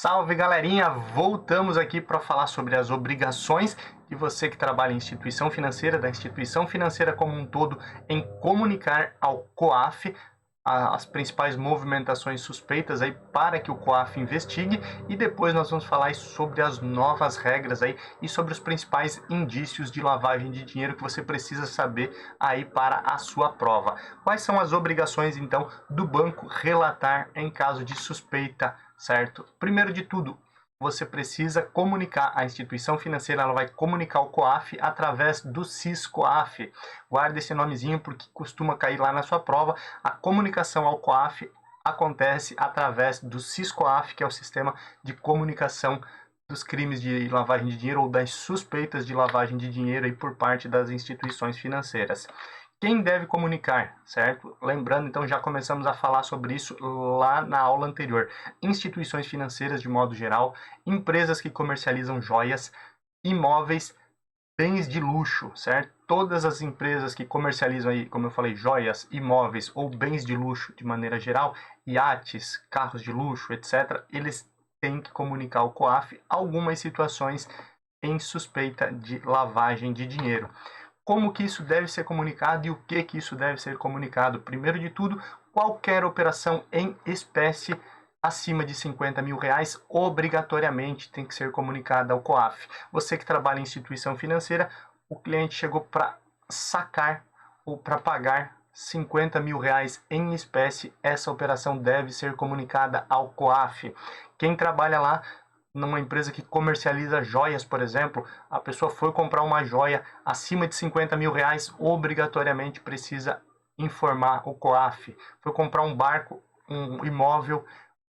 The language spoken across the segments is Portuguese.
Salve galerinha, voltamos aqui para falar sobre as obrigações de você que trabalha em instituição financeira, da instituição financeira como um todo, em comunicar ao COAF as principais movimentações suspeitas aí para que o COAF investigue, e depois nós vamos falar sobre as novas regras aí e sobre os principais indícios de lavagem de dinheiro que você precisa saber aí para a sua prova. Quais são as obrigações então do banco relatar em caso de suspeita, certo? Primeiro de tudo, você precisa comunicar a instituição financeira, ela vai comunicar o COAF através do SIS-COAF. Guarde esse nomezinho porque costuma cair lá na sua prova. A comunicação ao COAF acontece através do SIS-COAF, que é o sistema de comunicação dos crimes de lavagem de dinheiro ou das suspeitas de lavagem de dinheiro aí por parte das instituições financeiras. Quem deve comunicar, certo? Lembrando, então, já começamos a falar sobre isso lá na aula anterior. Instituições financeiras de modo geral, empresas que comercializam joias, imóveis, bens de luxo, certo? Todas as empresas que comercializam aí, como eu falei, joias, imóveis ou bens de luxo de maneira geral, iates, carros de luxo, etc., eles têm que comunicar ao COAF algumas situações em suspeita de lavagem de dinheiro. Como que isso deve ser comunicado e o que isso deve ser comunicado? Primeiro de tudo, qualquer operação em espécie acima de R$50 mil obrigatoriamente tem que ser comunicada ao COAF. Você que trabalha em instituição financeira, o cliente chegou para sacar ou para pagar R$50 mil em espécie, essa operação deve ser comunicada ao COAF. Quem trabalha lá numa empresa que comercializa joias, por exemplo, a pessoa foi comprar uma joia acima de R$50 mil, obrigatoriamente precisa informar o COAF. Foi comprar um barco, um imóvel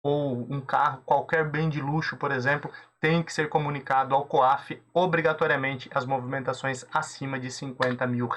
ou um carro, qualquer bem de luxo, por exemplo, tem que ser comunicado ao COAF obrigatoriamente as movimentações acima de R$50 mil.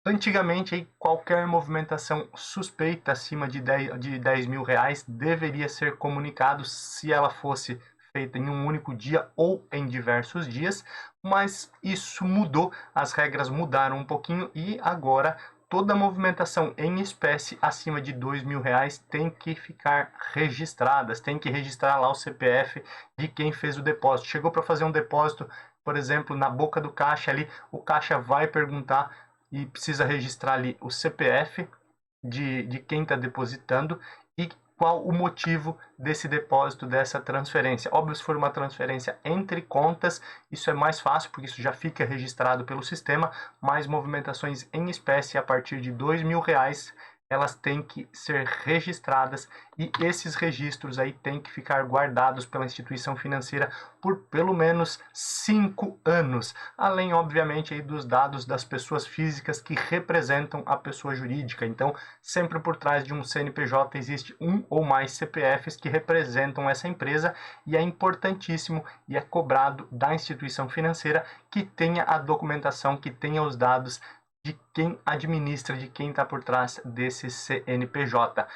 Antigamente, qualquer movimentação suspeita acima de 10 mil deveria ser comunicado se ela fosse feita em um único dia ou em diversos dias, mas isso mudou, as regras mudaram um pouquinho e agora toda movimentação em espécie acima de R$2 mil tem que ficar registradas, tem que registrar lá o CPF de quem fez o depósito. Chegou para fazer um depósito, por exemplo, na boca do caixa ali, o caixa vai perguntar e precisa registrar ali o CPF de quem está depositando e qual o motivo desse depósito, dessa transferência. Óbvio, se for uma transferência entre contas, isso é mais fácil, porque isso já fica registrado pelo sistema, mas movimentações em espécie a partir de R$2 mil, elas têm que ser registradas e esses registros aí têm que ficar guardados pela instituição financeira por pelo menos 5 anos, além obviamente aí dos dados das pessoas físicas que representam a pessoa jurídica. Então, sempre por trás de um CNPJ existe um ou mais CPFs que representam essa empresa e é importantíssimo e é cobrado da instituição financeira que tenha a documentação, que tenha os dados de quem administra, de quem está por trás desse CNPJ.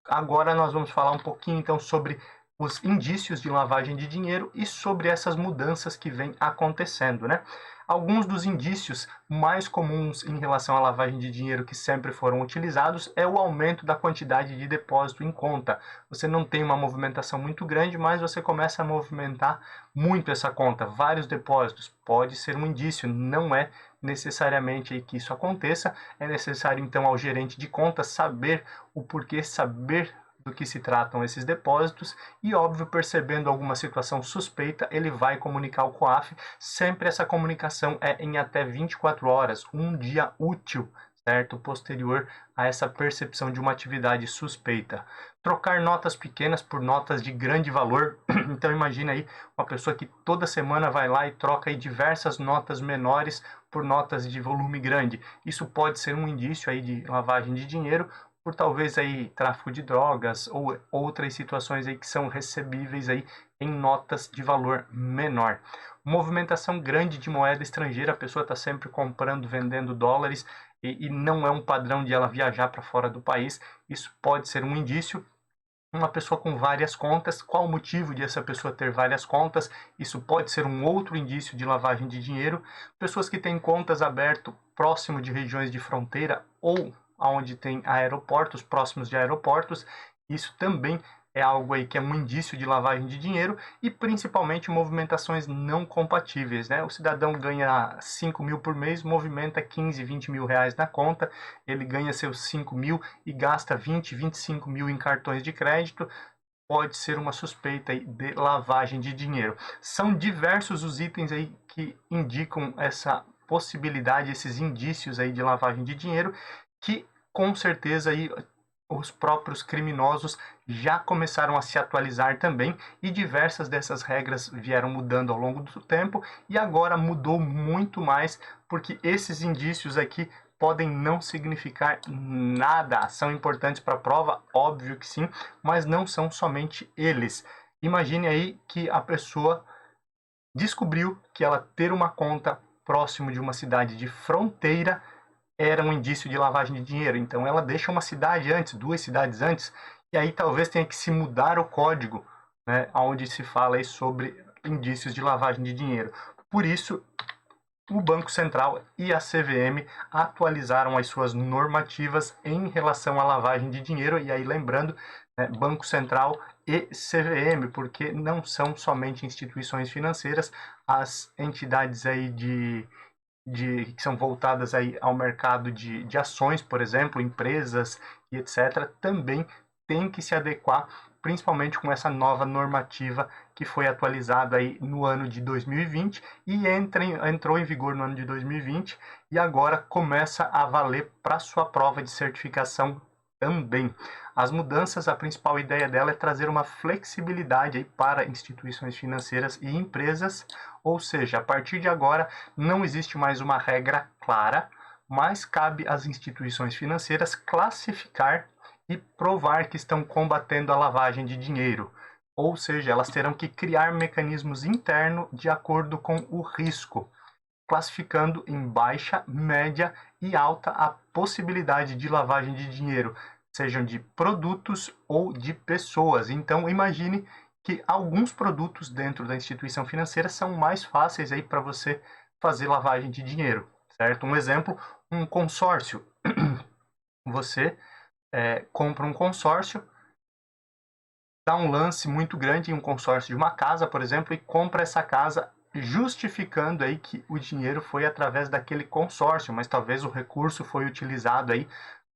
Agora nós vamos falar um pouquinho então sobre os indícios de lavagem de dinheiro e sobre essas mudanças que vêm acontecendo, né? Alguns dos indícios mais comuns em relação à lavagem de dinheiro que sempre foram utilizados é o aumento da quantidade de depósito em conta. Você não tem uma movimentação muito grande, mas você começa a movimentar muito essa conta, vários depósitos. Pode ser um indício, não é necessariamente que isso aconteça. É necessário então ao gerente de conta saber o porquê, saber do que se tratam esses depósitos e, óbvio, percebendo alguma situação suspeita, ele vai comunicar ao COAF. Sempre essa comunicação é em até 24 horas, um dia útil, certo? Posterior a essa percepção de uma atividade suspeita. Trocar notas pequenas por notas de grande valor. Então imagina aí uma pessoa que toda semana vai lá e troca aí diversas notas menores por notas de volume grande. Isso pode ser um indício aí de lavagem de dinheiro, por talvez aí tráfico de drogas ou outras situações aí que são recebíveis aí em notas de valor menor. Movimentação grande de moeda estrangeira, a pessoa está sempre comprando, vendendo dólares e não é um padrão de ela viajar para fora do país. Isso pode ser um indício. Uma pessoa com várias contas, qual o motivo de essa pessoa ter várias contas? Isso pode ser um outro indício de lavagem de dinheiro. Pessoas que têm contas abertas próximo de regiões de fronteira ou onde tem aeroportos, próximos de aeroportos, isso também é algo aí que é um indício de lavagem de dinheiro, e principalmente movimentações não compatíveis, né? O cidadão ganha 5 mil por mês, movimenta 15, 20 mil reais na conta, ele ganha seus 5 mil e gasta 20, 25 mil em cartões de crédito, pode ser uma suspeita aí de lavagem de dinheiro. São diversos os itens aí que indicam essa possibilidade, esses indícios aí de lavagem de dinheiro, que com certeza aí os próprios criminosos já começaram a se atualizar também, e diversas dessas regras vieram mudando ao longo do tempo, e agora mudou muito mais, porque esses indícios aqui podem não significar nada. São importantes para a prova, óbvio que sim, mas não são somente eles. Imagine aí que a pessoa descobriu que ela ter uma conta próximo de uma cidade de fronteira era um indício de lavagem de dinheiro. Então ela deixa uma cidade antes, 2 cidades antes, e aí talvez tenha que se mudar o código, né, onde se fala aí sobre indícios de lavagem de dinheiro. Por isso, o Banco Central e a CVM atualizaram as suas normativas em relação à lavagem de dinheiro. E aí lembrando, né, Banco Central e CVM, porque não são somente instituições financeiras, as entidades aí que são voltadas aí ao mercado de ações, por exemplo, empresas e etc., também têm que se adequar, principalmente com essa nova normativa que foi atualizada aí no ano de 2020 e entrou em vigor no ano de 2020 e agora começa a valer para sua prova de certificação também. As mudanças, a principal ideia dela é trazer uma flexibilidade aí para instituições financeiras e empresas, ou seja, a partir de agora não existe mais uma regra clara, mas cabe às instituições financeiras classificar e provar que estão combatendo a lavagem de dinheiro. Ou seja, elas terão que criar mecanismos internos de acordo com o risco, classificando em baixa, média e alta a possibilidade de lavagem de dinheiro, sejam de produtos ou de pessoas. Então, imagine que alguns produtos dentro da instituição financeira são mais fáceis aí para você fazer lavagem de dinheiro, certo? Um exemplo, um consórcio. Você compra um consórcio, dá um lance muito grande em um consórcio de uma casa, por exemplo, e compra essa casa justificando aí que o dinheiro foi através daquele consórcio, mas talvez o recurso foi utilizado aí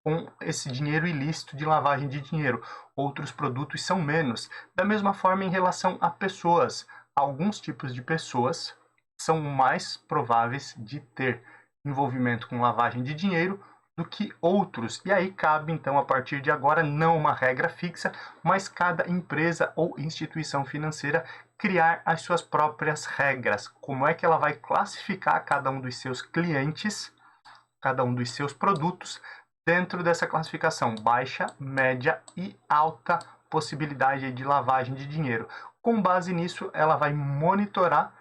com esse dinheiro ilícito de lavagem de dinheiro. Outros produtos são menos. Da mesma forma, em relação a pessoas, alguns tipos de pessoas são mais prováveis de ter envolvimento com lavagem de dinheiro do que outros. E aí cabe, então, a partir de agora, não uma regra fixa, mas cada empresa ou instituição financeira criar as suas próprias regras. Como é que ela vai classificar cada um dos seus clientes, cada um dos seus produtos, dentro dessa classificação baixa, média e alta possibilidade de lavagem de dinheiro. Com base nisso, ela vai monitorar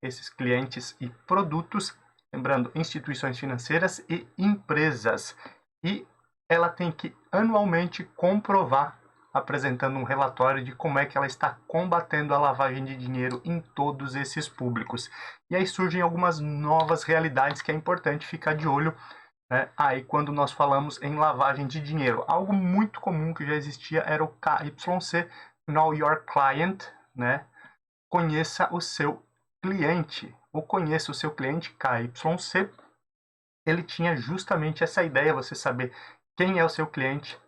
esses clientes e produtos, lembrando, instituições financeiras e empresas. E ela tem que anualmente comprovar, apresentando um relatório de como é que ela está combatendo a lavagem de dinheiro em todos esses públicos. E aí surgem algumas novas realidades que é importante ficar de olho, né? Aí quando nós falamos em lavagem de dinheiro, algo muito comum que já existia era o KYC, Know Your Client, né? Conheça o seu cliente, ou conheça o seu cliente, KYC. Ele tinha justamente essa ideia, você saber quem é o seu cliente,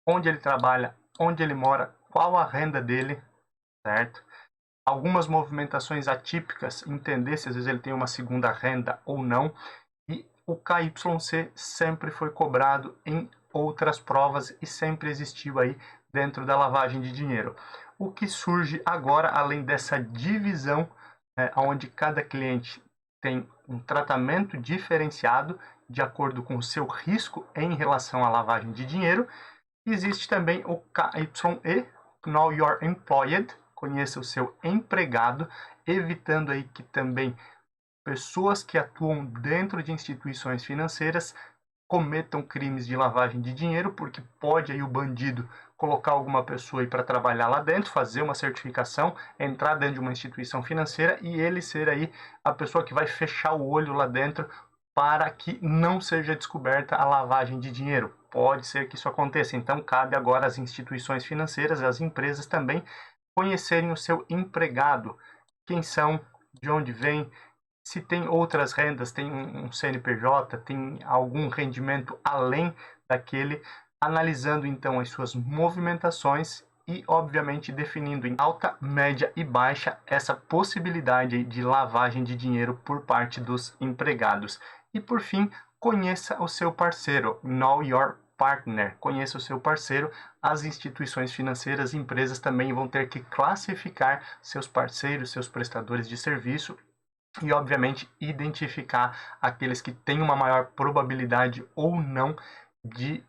onde ele trabalha, onde ele mora, qual a renda dele, certo? Algumas movimentações atípicas, entender se às vezes ele tem uma segunda renda ou não. E o KYC sempre foi cobrado em outras provas e sempre existiu aí dentro da lavagem de dinheiro. O que surge agora, além dessa divisão, onde cada cliente tem um tratamento diferenciado de acordo com o seu risco em relação à lavagem de dinheiro, existe também o KYE, Know Your Employed, conheça o seu empregado, evitando aí que também pessoas que atuam dentro de instituições financeiras cometam crimes de lavagem de dinheiro, porque pode aí o bandido colocar alguma pessoa aí para trabalhar lá dentro, fazer uma certificação, entrar dentro de uma instituição financeira e ele ser aí a pessoa que vai fechar o olho lá dentro para que não seja descoberta a lavagem de dinheiro. Pode ser que isso aconteça, então cabe agora às instituições financeiras, às empresas também, conhecerem o seu empregado, quem são, de onde vem, se tem outras rendas, tem um CNPJ, tem algum rendimento além daquele, analisando então as suas movimentações e, obviamente, definindo em alta, média e baixa essa possibilidade de lavagem de dinheiro por parte dos empregados. E, por fim, conheça o seu parceiro, know your partner, conheça o seu parceiro. As instituições financeiras, empresas também vão ter que classificar seus parceiros, seus prestadores de serviço e, obviamente, identificar aqueles que têm uma maior probabilidade ou não de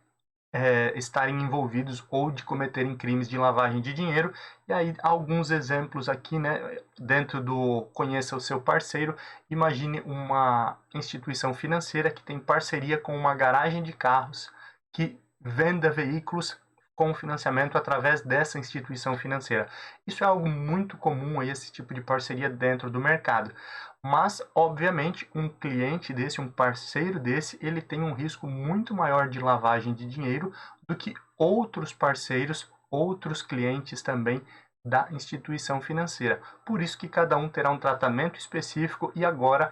estarem envolvidos ou de cometerem crimes de lavagem de dinheiro. E aí, alguns exemplos aqui, né, dentro do conheça o seu parceiro. Imagine uma instituição financeira que tem parceria com uma garagem de carros que venda veículos com financiamento através dessa instituição financeira. Isso é algo muito comum, esse tipo de parceria dentro do mercado. Mas, obviamente, um cliente desse, um parceiro desse, ele tem um risco muito maior de lavagem de dinheiro do que outros parceiros, outros clientes também da instituição financeira. Por isso que cada um terá um tratamento específico e agora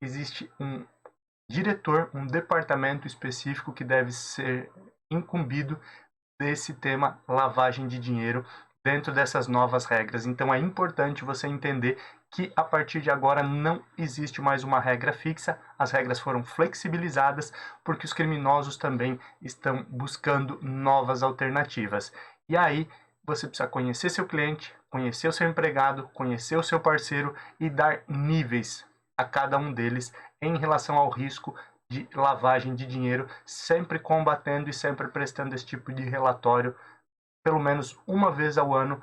existe um diretor, um departamento específico que deve ser incumbido desse tema lavagem de dinheiro dentro dessas novas regras. Então é importante você entender que a partir de agora não existe mais uma regra fixa, as regras foram flexibilizadas porque os criminosos também estão buscando novas alternativas. E aí você precisa conhecer seu cliente, conhecer o seu empregado, conhecer o seu parceiro e dar níveis a cada um deles em relação ao risco de lavagem de dinheiro, sempre combatendo e sempre prestando esse tipo de relatório, pelo menos uma vez ao ano,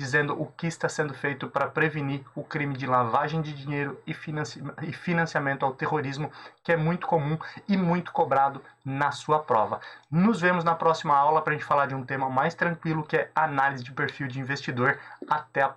dizendo o que está sendo feito para prevenir o crime de lavagem de dinheiro e financiamento ao terrorismo, que é muito comum e muito cobrado na sua prova. Nos vemos na próxima aula para a gente falar de um tema mais tranquilo, que é análise de perfil de investidor. Até a próxima.